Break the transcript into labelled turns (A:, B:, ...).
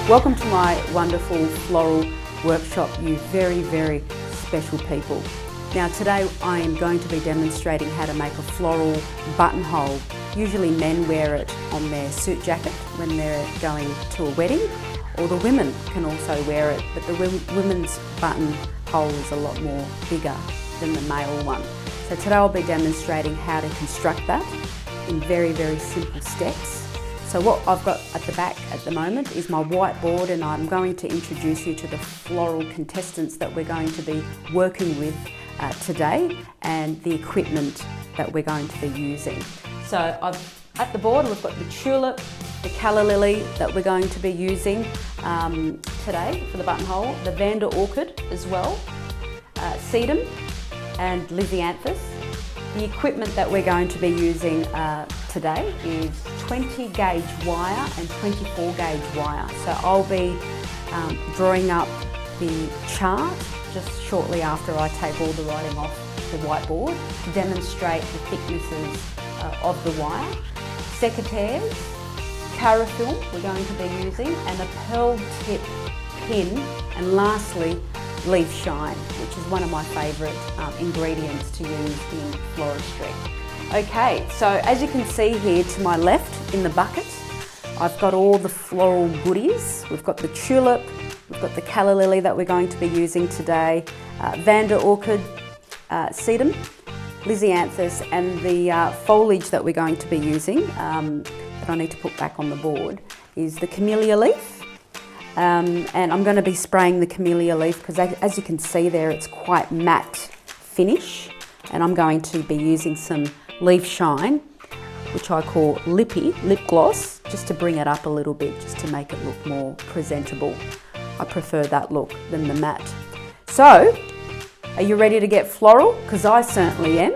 A: Welcome to my wonderful floral workshop, you very, very special people. Now today I am going to be demonstrating how to make a floral buttonhole. Usually men wear it on their suit jacket when they're going to a wedding, or the women can also wear it, but the women's buttonhole is a lot more bigger than the male one. So today I'll be demonstrating how to construct that in very, very simple steps. So what I've got at the back at the moment is my whiteboard, and I'm going to introduce you to the floral contestants that we're going to be working with today and the equipment that we're going to be using. So at the board we've got the tulip, the calla lily that we're going to be using today for the buttonhole, the Vanda orchid as well, sedum and lisianthus. The equipment that we're going to be using today is 20 gauge wire and 24 gauge wire. So I'll be drawing up the chart just shortly after I take all the writing off the whiteboard to demonstrate the thicknesses of the wire. Secateurs, carafilm we're going to be using, and a pearl tip pin, and lastly leaf shine, which is one of my favourite ingredients to use in floristry. Okay, so as you can see here to my left in the bucket, I've got all the floral goodies. We've got the tulip, we've got the calla lily that we're going to be using today, Vanda orchid, sedum, lisianthus, and the foliage that we're going to be using, that I need to put back on the board, is the camellia leaf. And I'm going to be spraying the camellia leaf because as you can see there, it's quite matte finish, and I'm going to be using some leaf shine, which I call lippy, lip gloss, just to bring it up a little bit, just to make it look more presentable. I prefer that look than the matte. So, are you ready to get floral? Because I certainly am.